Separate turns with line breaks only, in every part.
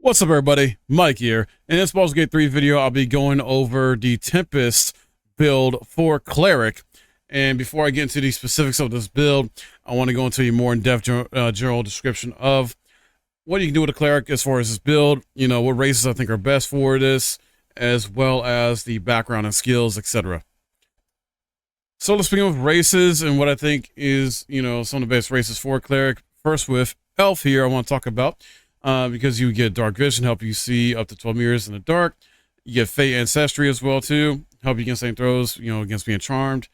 What's up, everybody? Mike here. In this Baldur's Gate 3 video, I'll be going over the Tempest build for Cleric. And before I get into the specifics of this build, I want to go into a more in-depth general description of what you can do with a Cleric as far as this build, you know, what races I think are best for this, as well as the background and skills, etc. So let's begin with races and what I think is, you know, some of the best races for Cleric. First with Elf here, I want to talk about. Because you get dark vision, help you see up to 12 meters in the dark. You get Fey Ancestry as well too, help you against saving throws, you know, against being charmed,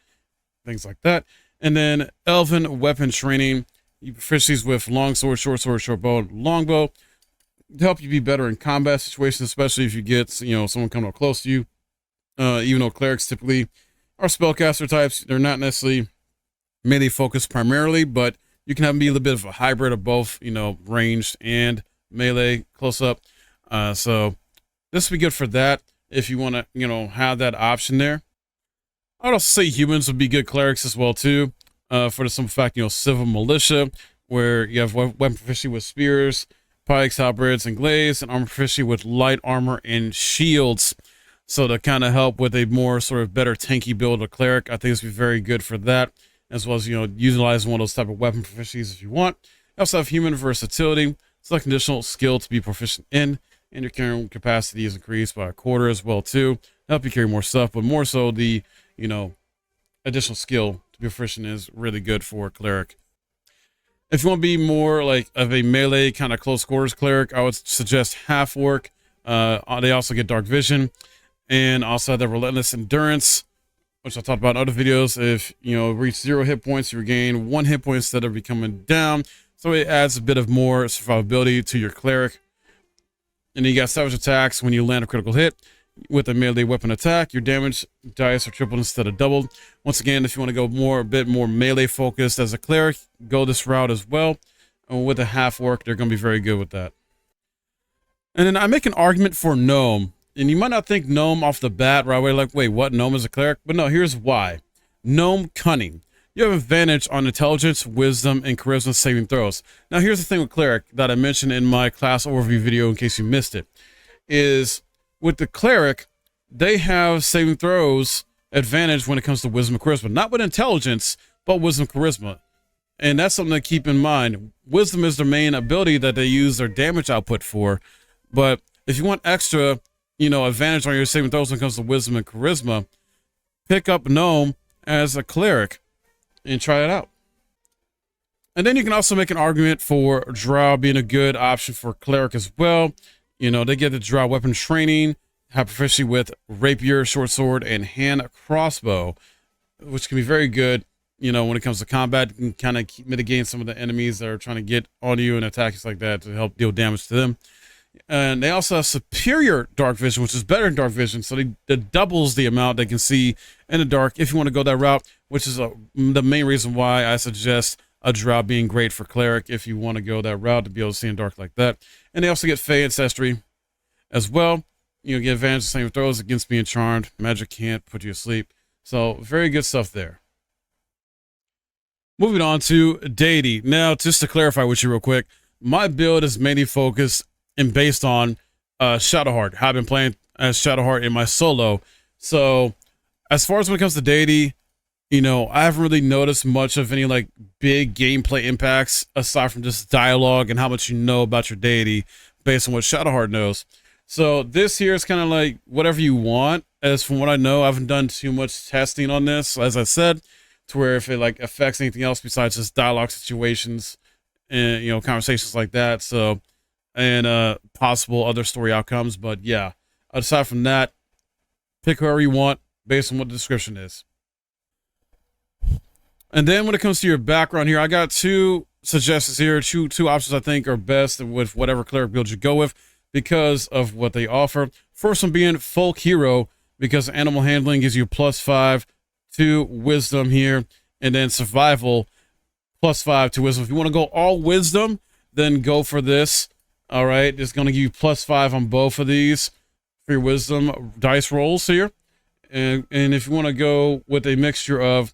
things like that. And then Elven Weapon Training, you proficiencies with longsword, short sword, short bow, and longbow, to help you be better in combat situations, especially if you get, you know, someone coming up close to you. Even though clerics typically are spellcaster types, they're not necessarily melee focused primarily, but you can have them be a little bit of a hybrid of both, you know, ranged and melee close up. So this would be good for that if you want to, you know, have that option there. I'd also say humans would be good clerics as well too, for the simple fact, you know, civil militia, where you have weapon proficiency with spears, pikes, halberds, and glaives, and armor proficiency with light armor and shields. So to kind of help with a more sort of better tanky build of cleric, I think this would be very good for that, as well as, you know, utilizing one of those type of weapon proficiencies if you want. You also have human versatility. It's a conditional skill to be proficient in, and your carrying capacity is increased by a quarter as well too. Help you carry more stuff, but more so the, you know, additional skill to be proficient is really good for cleric. If you want to be more like of a melee kind of close quarters cleric, I would suggest Halfwork. They also get dark vision, and also have the relentless endurance, which I talked about in other videos. If you know reach 0 hit points, you regain 1 hit point instead of becoming down. So it adds a bit of more survivability to your cleric. And then you got savage attacks. When you land a critical hit with a melee weapon attack, your damage dice are tripled instead of doubled. Once again, if you want to go a bit more melee focused as a cleric, go this route as well. And with a Halfwork, they're going to be very good with that. And then I make an argument for Gnome. And you might not think Gnome off the bat right away, like, wait, what? Gnome is a cleric? But no, here's why. Gnome Cunning. You have advantage on intelligence, wisdom, and charisma saving throws. Now, here's the thing with cleric that I mentioned in my class overview video, in case you missed it, is with the cleric, they have saving throws advantage when it comes to wisdom and charisma. Not with intelligence, but wisdom and charisma. And that's something to keep in mind. Wisdom is their main ability that they use their damage output for. But if you want extra, you know, advantage on your saving throws when it comes to wisdom and charisma, pick up Gnome as a cleric and try it out. And then you can also make an argument for Drow being a good option for cleric as well. You know, they get the Drow weapon training, have proficiency with rapier, short sword, and hand crossbow, which can be very good, you know, when it comes to combat. You can kind of mitigate some of the enemies that are trying to get on you and attack you like that to help deal damage to them. And they also have superior dark vision, which is better than dark vision. So it doubles the amount they can see in the dark if you want to go that route, which is the main reason why I suggest a Drow being great for cleric if you want to go that route to be able to see in dark like that. And they also get Fey Ancestry as well. You know, get advantage of saving throws against being charmed. Magic can't put you to sleep. So very good stuff there. Moving on to Deity. Now, just to clarify with you real quick, my build is mainly focused and based on Shadowheart. I've been playing as Shadowheart in my solo. So as far as when it comes to Deity, you know, I haven't really noticed much of any like big gameplay impacts aside from just dialogue and how much you know about your Deity based on what Shadowheart knows. So this here is kind of like whatever you want. As from what I know, I haven't done too much testing on this, as I said, to where if it like affects anything else besides just dialogue situations and, you know, conversations like that. So, and possible other story outcomes. But yeah, aside from that, pick whoever you want based on what the description is. And then when it comes to your background here, I got two suggestions here, two options I think are best with whatever cleric build you go with because of what they offer. First one being folk hero, because animal handling gives you +5 to wisdom here, and then survival +5 to wisdom. If you want to go all wisdom, then go for this. All right, it's going to give you +5 on both of these for your wisdom dice rolls here. And if you want to go with a mixture of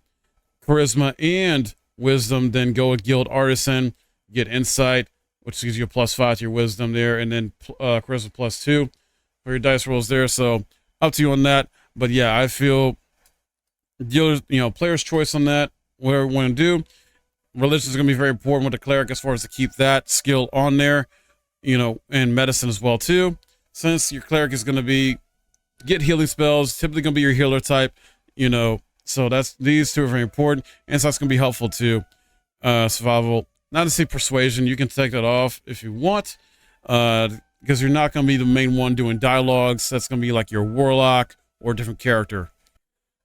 charisma and wisdom, then go with guild artisan, get insight, which gives you a +5 to your wisdom there, and then charisma +2 for your dice rolls there. So up to you on that. But yeah, I feel dealers, player's choice on that. Whatever we want to do. Religion is going to be very important with the cleric as far as to keep that skill on there, and medicine as well too. Since your cleric is going to be get healing spells, typically going to be your healer type, so these two are very important, and so that's going to be helpful to survival. Not to say persuasion, you can take that off if you want, because you're not going to be the main one doing dialogues. That's going to be like your warlock or a different character.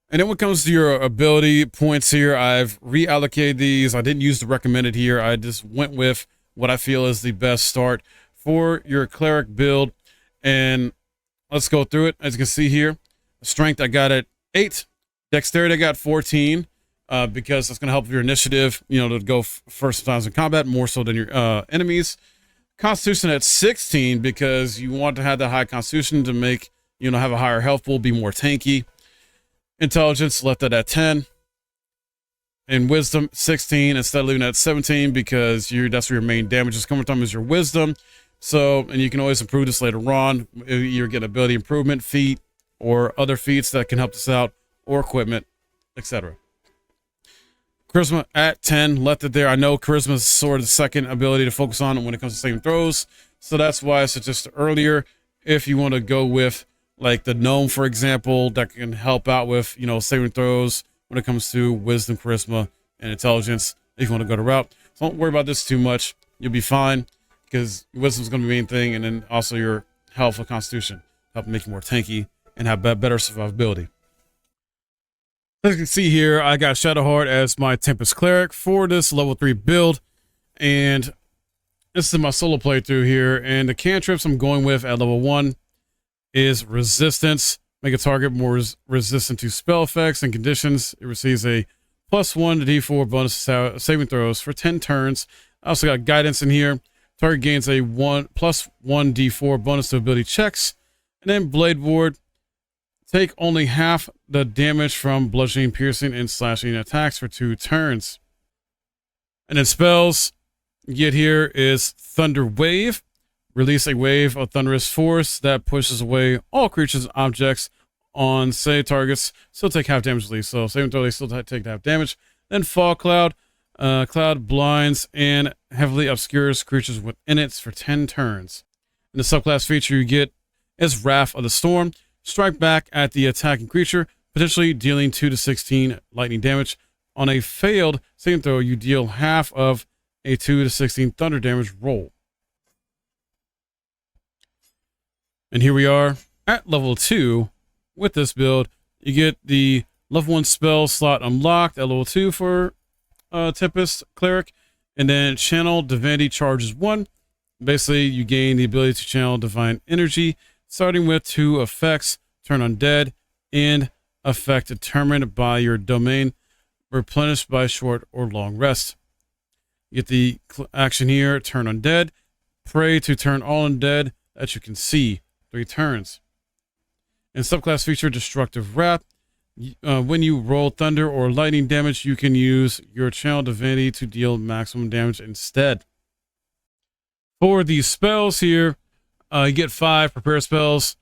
And then when it comes to your ability points here, I've reallocated these. I didn't use the recommended here. I just went with what I feel is the best start for your cleric build. And let's go through it. As you can see here, strength I got at 8. Dexterity I got 14, because that's going to help your initiative, to go first times in combat, more so than your enemies. Constitution at 16, because you want to have that high constitution to make, have a higher health pool, be more tanky. Intelligence left that at 10, and wisdom 16 instead of leaving it at 17, because that's where your main damage is coming from, is your wisdom. So, and you can always improve this later on. You're getting ability improvement, feat, or other feats that can help us out, or equipment, etc. Charisma at 10, left it there. I know charisma is sort of the second ability to focus on when it comes to saving throws, so that's why I suggested earlier, if you want to go with like the gnome, for example, that can help out with, saving throws when it comes to wisdom, charisma, and intelligence, if you want to go the route. So don't worry about this too much. You'll be fine, because wisdom is going to be the main thing, and then also your health and constitution help make you more tanky and have better survivability. As you can see here, I got Shadowheart as my Tempest Cleric for this level 3 build, and this is my solo playthrough here, and the cantrips I'm going with at level 1 is resistance. Make a target more resistant to spell effects and conditions. It receives a +1 to d4 bonus saving throws for 10 turns. I also got guidance in here. Target gains a +1 d4 bonus to ability checks. And then blade ward. Take only half the damage from bludgeoning, piercing, and slashing attacks for 2 turns. And then spells you get here is Thunder Wave. Release a wave of thunderous force that pushes away all creatures and objects on save targets. Still take half damage release. So saving throw, they still take half damage. Then Fall Cloud. Cloud blinds and heavily obscures creatures within it for 10 turns. And the subclass feature you get is Wrath of the Storm. Strike back at the attacking creature, potentially dealing 2 to 16 lightning damage. On a failed saving throw, you deal half of a 2 to 16 thunder damage roll. And here we are at level 2 with this build. You get the level 1 spell slot unlocked at level 2 for Tempest Cleric. And then Channel Divinity charges 1. Basically, you gain the ability to channel divine energy, starting with 2 effects, Turn Undead, and effect determined by your domain, replenished by short or long rest. You get the action here, Turn Undead. Pray to turn all undead that you can see. 3 turns. And subclass feature Destructive Wrath. When you roll thunder or lightning damage, you can use your Channel Divinity to deal maximum damage instead. For these spells here, you get 5 prepare spells.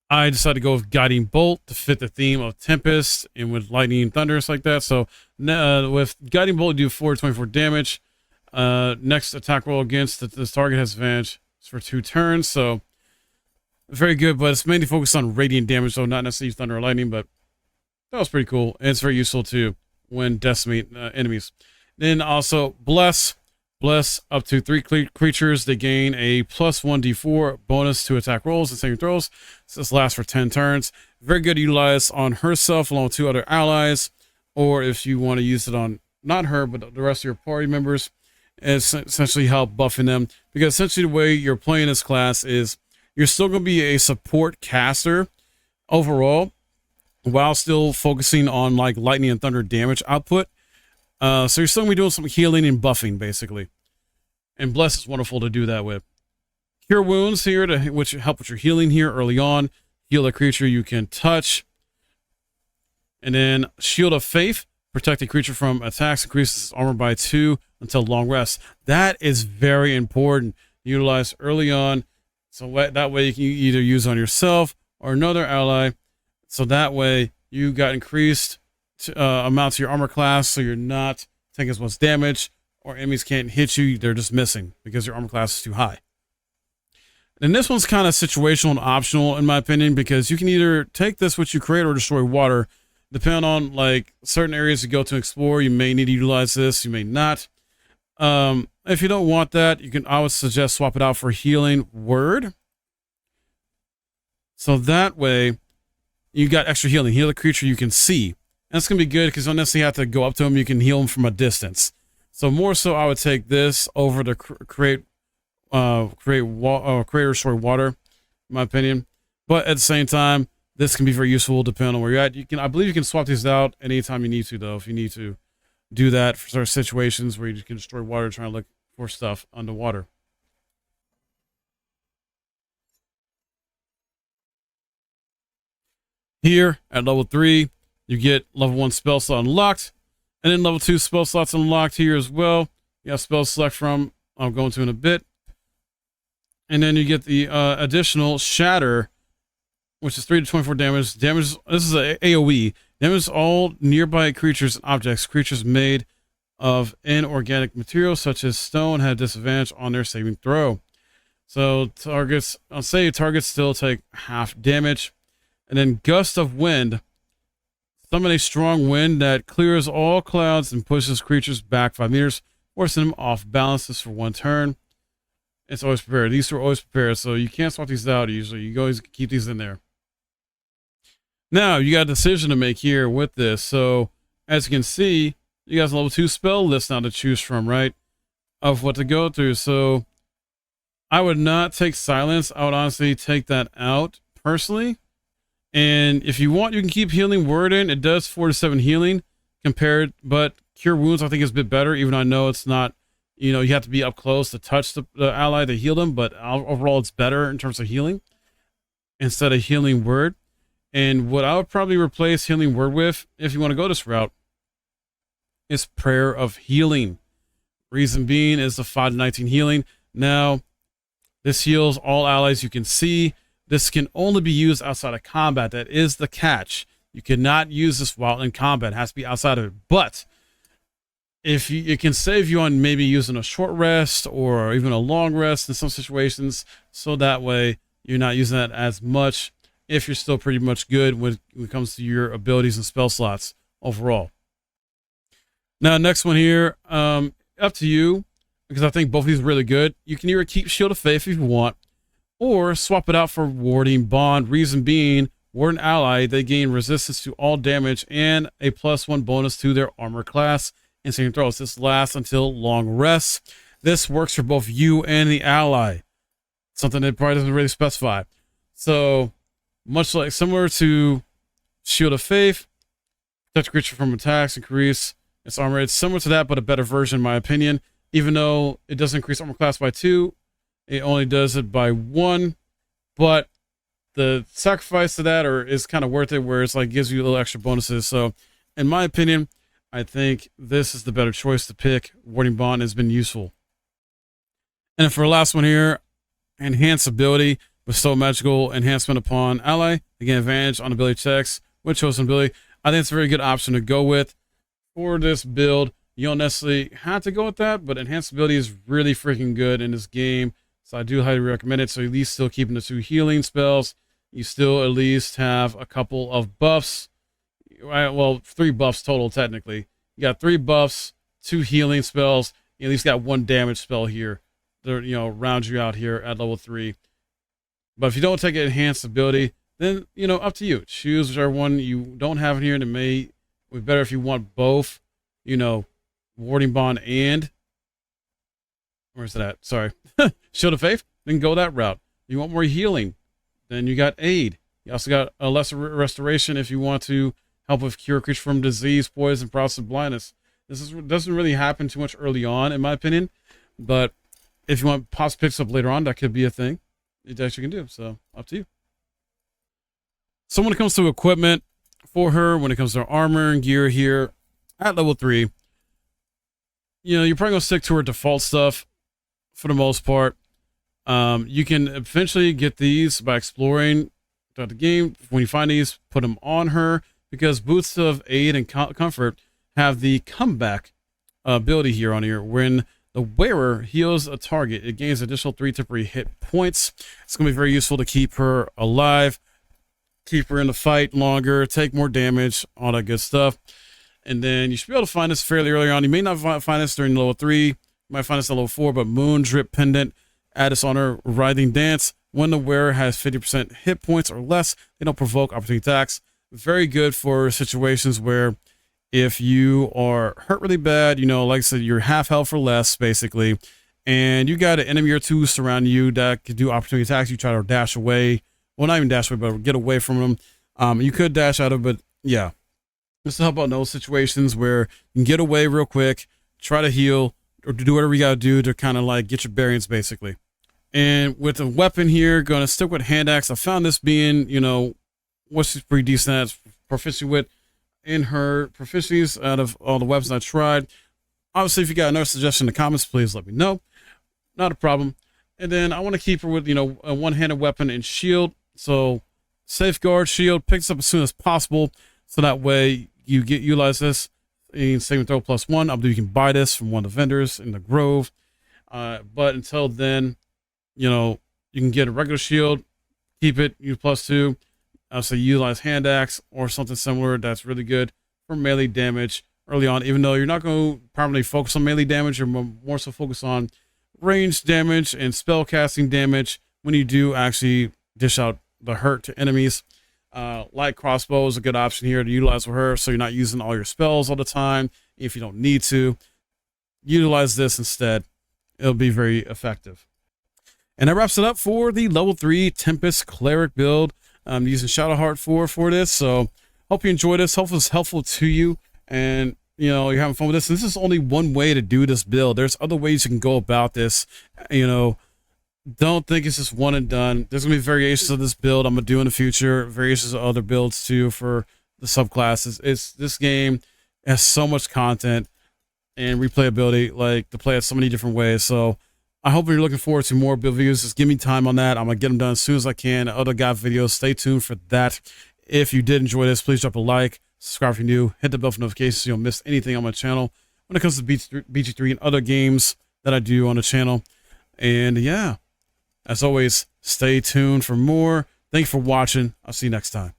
I decided to go with Guiding Bolt to fit the theme of Tempest, and with lightning and thunder, like that. So with Guiding Bolt, you do 424 damage. Next attack roll against this target has advantage for 2 turns. So very good, but it's mainly focused on radiant damage, so not necessarily thunder or lightning, but that was pretty cool. And it's very useful too when decimate enemies. Then also Bless up to 3 creatures. They gain a +1 d4 bonus to attack rolls and saving throws. So this lasts for 10 turns. Very good to utilize on herself along with 2 other allies, or if you want to use it on not her but the rest of your party members, it's essentially help buffing them, because essentially the way you're playing this class is you're still going to be a support caster overall, while still focusing on like lightning and thunder damage output. So you're still going to be doing some healing and buffing, basically. And Bless is wonderful to do that with. Cure Wounds here, which help with your healing here early on. Heal a creature you can touch. And then Shield of Faith Protect a creature from attacks, increases armor by 2 until long rest. That is very important. Utilize early on, so that way you can either use on yourself or another ally. So that way you got increased amounts of your armor class, so you're not taking as much damage, or enemies can't hit you. They're just missing because your armor class is too high. And this one's kind of situational and optional, in my opinion, because you can either take this, which you create, or destroy water. Depending on like certain areas you go to explore, you may need to utilize this, you may not. If you don't want that, I would suggest swap it out for healing word. So that way you got extra healing. Heal a creature you can see. And that's gonna be good because you don't necessarily have to go up to him. You can heal him from a distance. So more so, I would take this over to create or destroy water, in my opinion. But at the same time, this can be very useful depending on where you're at. I believe you can swap these out anytime you need to, though, if you need to do that for certain situations where you can destroy water trying to look for stuff underwater. Here at level 3, you get level 1 spell slot unlocked, and then level 2 spell slots unlocked here as well. You have spell select from, I'll go into in a bit. And then you get the additional shatter, which is 3 to 24 damage. This is a AoE. Damage all nearby creatures and objects. Creatures made of inorganic materials such as stone have disadvantage on their saving throw. So targets still take half damage. And then gust of wind. Summon a strong wind that clears all clouds and pushes creatures back 5 meters, forcing them off balances for 1 turn. It's always prepared. These are always prepared, so you can't swap these out usually. You always keep these in there. Now, you got a decision to make here with this. So, as you can see, you guys level 2 spell list now to choose from, right? Of what to go through. So, I would not take silence. I would honestly take that out, personally. And if you want, you can keep healing word in. It does 4 to 7 healing compared, but cure wounds I think is a bit better, even though I know it's not, you know, you have to be up close to touch the ally to heal them, but overall it's better in terms of healing instead of healing word. And what I would probably replace healing word with, if you want to go this route, is prayer of healing. Reason being is the 5 to 19 healing. Now, this heals all allies you can see. This can only be used outside of combat. That is the catch. You cannot use this while in combat. It has to be outside of it. But if it can save you on maybe using a short rest or even a long rest in some situations, so that way you're not using that as much if you're still pretty much good when it comes to your abilities and spell slots overall. Now, next one here, up to you, because I think both of these are really good. You can either keep Shield of Faith if you want, or swap it out for Warding Bond. Reason being, ward an ally, they gain resistance to all damage and a +1 bonus to their armor class and saving throws. This lasts until long rests. This works for both you and the ally. Something that probably doesn't really specify. So, much like similar to Shield of Faith, protect a creature from attacks, increase its armor. It's similar to that, but a better version, in my opinion. Even though it doesn't increase armor class by 2, it only does it by 1, but the sacrifice to that is kind of worth it, where it's like gives you a little extra bonuses. So, in my opinion, I think this is the better choice to pick. Warding Bond has been useful. And for the last one here, enhance ability, bestow magical enhancement upon ally. Again, advantage on ability checks with chosen ability. I think it's a very good option to go with for this build. You don't necessarily have to go with that, but enhanced ability is really freaking good in this game. So I do highly recommend it. So at least still keeping the 2 healing spells. You still at least have a couple of buffs. Well, 3 buffs total, technically. You got 3 buffs, 2 healing spells. You at least got 1 damage spell here. They're, you know, round you out here at level 3. But if you don't take an enhanced ability, then, you know, up to you. Choose whichever one you don't have in here. And it may be better if you want both, you know, Warding Bond and... Where's that at? Sorry. Shield of Faith, then go that route. You want more healing, then you got aid. You also got a lesser restoration if you want to help with cure creature from disease, poison, paralysis, blindness. Doesn't really happen too much early on, in my opinion. But if you want pos picks up later on, that could be a thing that you can do. So up to you. So when it comes to equipment for her, when it comes to armor and gear here, at level 3, you're probably going to stick to her default stuff for the most part. You can eventually get these by exploring throughout the game. When you find these, put them on her, because boots of aid and comfort have the comeback ability here on here. When the wearer heals a target, it gains additional 3 temporary hit points. It's going to be very useful to keep her alive, keep her in the fight longer, take more damage, all that good stuff. And then you should be able to find this fairly early on. You may not find this during level 3. You might find this at level 4, but Moon Drip Pendant. Add this on her Writhing Dance. When the wearer has 50% hit points or less, they don't provoke opportunity attacks. Very good for situations where if you are hurt really bad, like I said, you're half health or less, basically, and you got an enemy or two surrounding you that could do opportunity attacks. You try to dash away. Well, not even dash away, but get away from them. You could dash out of, but yeah. Just to help out in those situations where you can get away real quick, try to heal, or do whatever you got to do to kind of like get your bearings, basically. And with the weapon here, going to stick with hand axe. I found this being, what she's pretty decent at, proficient with in her proficiencies out of all the weapons I tried. Obviously, if you got another suggestion in the comments, please let me know. Not a problem. And then I want to keep her with, a one-handed weapon and shield. So safeguard, shield, pick this up as soon as possible. So that way you utilize this in saving throw +1. I believe you can buy this from one of the vendors in the Grove. But until then, you can get a regular shield, keep it, use +2. So utilize hand axe or something similar that's really good for melee damage early on, even though you're not going to primarily focus on melee damage. You're more so focused on range damage and spell casting damage when you do actually dish out the hurt to enemies. Light crossbow is a good option here to utilize with her, so you're not using all your spells all the time. If you don't need to, utilize this instead. It'll be very effective. And that wraps it up for the level 3 Tempest Cleric build. I'm using Shadowheart 4 for this, so hope you enjoyed this. Hope it's helpful to you, and you're having fun with this. This is only one way to do this build. There's other ways you can go about this. Don't think it's just one and done. There's gonna be variations of this build I'm gonna do in the future, variations of other builds too for the subclasses. This game has so much content and replayability, like to play it so many different ways. So I hope you're looking forward to more build videos. Just give me time on that. I'm gonna get them done as soon as I can. Other guide videos, stay tuned for that. If you did enjoy this, please drop a like, subscribe if you're new, hit the bell for notifications so you don't miss anything on my channel when it comes to BG3 and other games that I do on the channel. And yeah, as always, stay tuned for more. Thank you for watching. I'll see you next time.